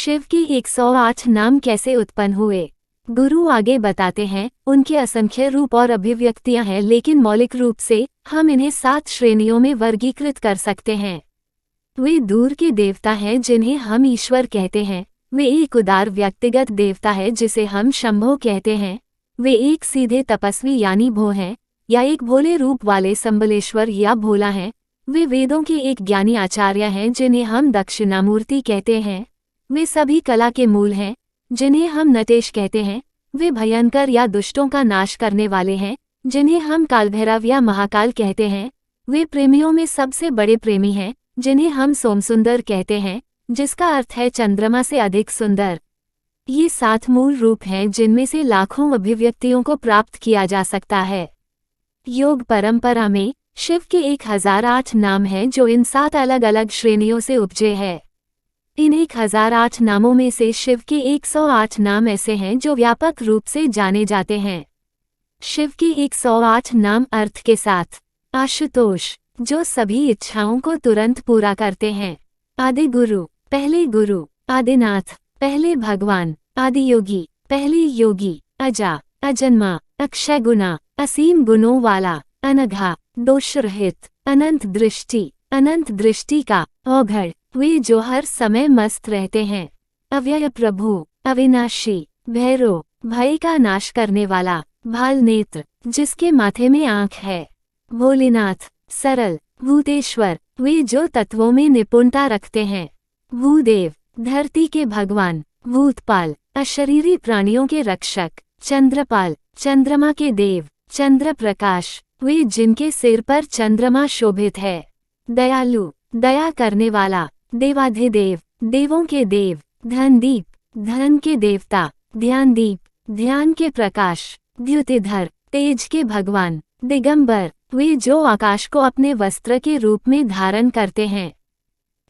शिव के 108 नाम कैसे उत्पन्न हुए? गुरु आगे बताते हैं, उनके असंख्य रूप और अभिव्यक्तियां हैं, लेकिन मौलिक रूप से हम इन्हें 7 श्रेणियों में वर्गीकृत कर सकते हैं। वे दूर के देवता हैं जिन्हें हम ईश्वर कहते हैं। वे एक उदार व्यक्तिगत देवता है जिसे हम शंभो कहते हैं। वे एक सीधे तपस्वी यानी भो हैं, या एक भोले रूप वाले संबलेश्वर या भोला हैं। वे वेदों के एक ज्ञानी आचार्य हैं जिन्हें हम दक्षिणामूर्ति कहते हैं। वे सभी कला के मूल हैं, जिन्हें हम नटेश कहते हैं। वे भयंकर या दुष्टों का नाश करने वाले हैं, जिन्हें हम कालभैरव या महाकाल कहते हैं। वे प्रेमियों में सबसे बड़े प्रेमी हैं, जिन्हें हम सोमसुंदर कहते हैं, जिसका अर्थ है चंद्रमा से अधिक सुंदर। ये 7 मूल रूप हैं जिनमें से लाखों अभिव्यक्तियों को प्राप्त किया जा सकता है। योग परंपरा में शिव के 1008 नाम हैं जो इन 7 अलग अलग श्रेणियों से उपजे हैं। इन 1008 नामों में से शिव के 108 नाम ऐसे हैं जो व्यापक रूप से जाने जाते हैं। शिव के 108 नाम अर्थ के साथ: आशुतोष, जो सभी इच्छाओं को तुरंत पूरा करते हैं। आदि गुरु, पहले गुरु। आदिनाथ, पहले भगवान। आदि योगी, पहले योगी। अजा, अजन्मा। अक्षय गुना, असीम गुणों वाला। अनघा, दोष रहित। अनंत दृष्टि, अनंत दृष्टि का औघड़, वे जो हर समय मस्त रहते हैं। अव्यय प्रभु, अविनाशी। भैरो, भय का नाश करने वाला। भाल नेत्र, जिसके माथे में आंख है। भोलेनाथ, सरल। भूतेश्वर, वे जो तत्वों में निपुणता रखते हैं। भूदेव, धरती के भगवान। भूतपाल, अशरीरी प्राणियों के रक्षक। चंद्रपाल, चंद्रमा के देव। चंद्र प्रकाश, वे जिनके सिर पर चंद्रमा शोभित है। दयालु, दया करने वाला। देवाधिदेव, देवों के देव। धनदीप, धन के देवता। ध्यानदीप, ध्यान के प्रकाश। द्युतिधर, तेज के भगवान। दिगंबर, वे जो आकाश को अपने वस्त्र के रूप में धारण करते हैं।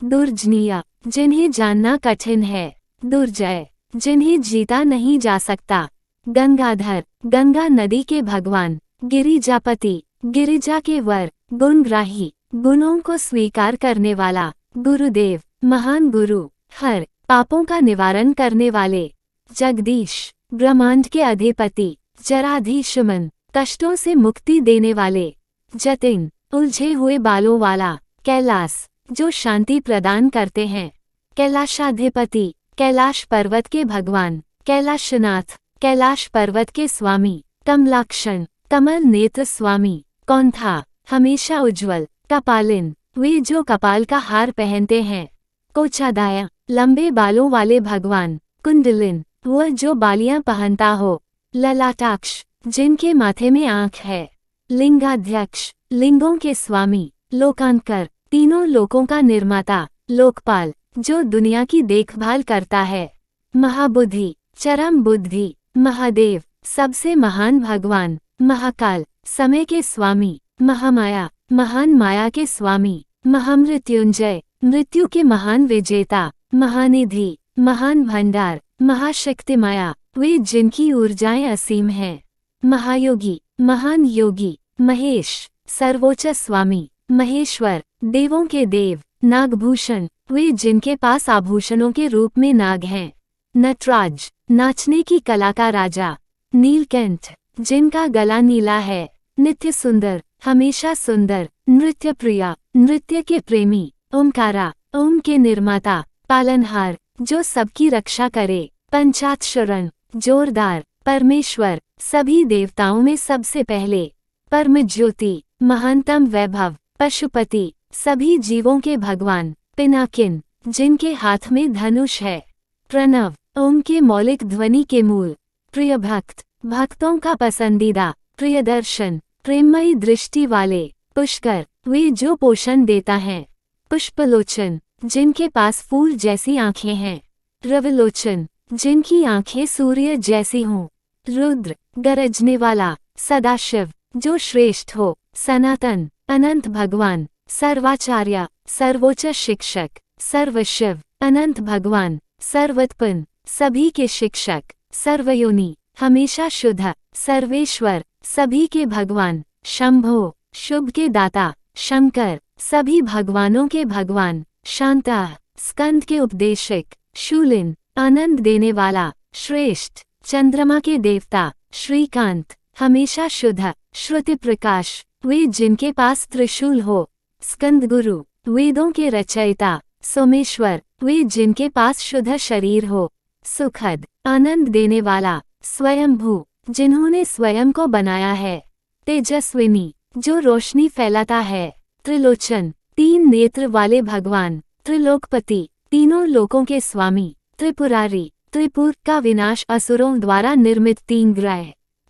दुर्जनीय, जिन्हें जानना कठिन है। दुर्जय, जिन्हें जीता नहीं जा सकता। गंगाधर, गंगा नदी के भगवान। गिरिजापति, गिरिजा के वर। गुणग्राही, गुणों को स्वीकार करने वाला। गुरुदेव, महान गुरु। हर, पापों का निवारण करने वाले। जगदीश, ब्रह्मांड के अधिपति। जराधीशमन, कष्टों से मुक्ति देने वाले। जतिन, उलझे हुए बालों वाला। कैलाश, जो शांति प्रदान करते हैं। कैलाशाधिपति, कैलाश पर्वत के भगवान। कैलाशनाथ, कैलाश पर्वत के स्वामी। कमलाक्षण, कमल नेत्र स्वामी। कौंथा, हमेशा उज्ज्वल। कपालिन, वे जो कपाल का हार पहनते हैं। कोचादाया, लंबे बालों वाले भगवान। कुंडलिन, वह जो बालियां पहनता हो। ललाटाक्ष, जिनके माथे में आंख है। लिंगाध्यक्ष, लिंगों के स्वामी। लोकांकर, तीनों लोकों का निर्माता। लोकपाल, जो दुनिया की देखभाल करता है। महाबुद्धि, चरम बुद्धि। महादेव, सबसे महान भगवान। महाकाल, समय के स्वामी। महामाया, महान माया के स्वामी। महामृत्युंजय, मृत्यु के महान विजेता। महानिधि, महान भंडार। महाशक्तिमाया, वे जिनकी ऊर्जाएं असीम हैं। महायोगी, महान योगी। महेश, सर्वोच्च स्वामी। महेश्वर, देवों के देव। नागभूषण, वे जिनके पास आभूषणों के रूप में नाग हैं। नटराज, नाचने की कला का राजा। नीलकंठ, जिनका गला नीला है। नित्य सुंदर, हमेशा सुंदर। नृत्य प्रिया, नृत्य के प्रेमी। ओमकारा, ओम के निर्माता। पालनहार, जो सबकी रक्षा करे। पंचाक्षरण, जोरदार। परमेश्वर, सभी देवताओं में सबसे पहले। परम ज्योति, महानतम वैभव। पशुपति, सभी जीवों के भगवान। पिनाकिन, जिनके हाथ में धनुष है। प्रणव, ओम के मौलिक ध्वनि के मूल। प्रिय भक्त, भक्तों का पसंदीदा। प्रियदर्शन, प्रेममयी दृष्टि वाले। पुष्कर, वे जो पोषण देता है। पुष्पलोचन, जिनके पास फूल जैसी आंखें हैं। रविलोचन, जिनकी आंखें सूर्य जैसी हों। रुद्र, गरजने वाला। सदाशिव, जो श्रेष्ठ हो। सनातन, अनंत भगवान। सर्वाचार्य, सर्वोच्च शिक्षक। सर्वशिव, अनंत भगवान। सर्वोत्पन्न, सभी के शिक्षक। सर्वयोनि, हमेशा शुद्ध। सर्वेश्वर, सभी के भगवान। शंभो, शुभ के दाता। शंकर, सभी भगवानों के भगवान। शांता, स्कंद के उपदेशक। शूलिन, आनंद देने वाला, श्रेष्ठ, चंद्रमा के देवता, श्रीकांत, हमेशा शुद्ध, श्रुति प्रकाश, वे जिनके पास त्रिशूल हो, स्कंद गुरु, वेदों के रचयिता, सोमेश्वर, वे जिनके पास शुद्ध शरीर हो, सुखद, आनंद देने वाला, स्वयंभू, जिन्होंने स्वयं को बनाया है, तेजस्विनी, जो रोशनी फैलाता है, त्रिलोचन, 3 नेत्र वाले भगवान, त्रिलोकपति, तीनों लोकों के स्वामी, त्रिपुरारी, त्रिपुर का विनाश असुरों द्वारा निर्मित 3 ग्रह,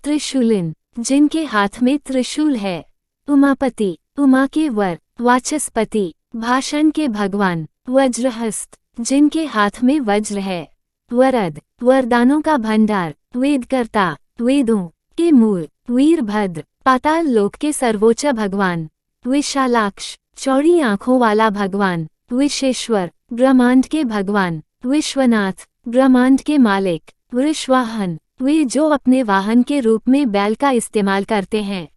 त्रिशूलिन, जिनके हाथ में त्रिशूल है, उमापति, उमा के वर, वाचस्पति, भाषण के भगवान, वज्रहस्त, जिनके हाथ में वज्र है, वरद, वरदानों का भंडार, वेदकर्ता, वेदों के मूल, वीरभद्र, पाताल लोक के सर्वोच्च भगवान, विशालाक्ष, चौड़ी आंखों वाला भगवान, विशेश्वर, ब्रह्मांड के भगवान, विश्वनाथ, ब्रह्मांड के मालिक, वृषवाहन, वे जो अपने वाहन के रूप में बैल का इस्तेमाल करते हैं,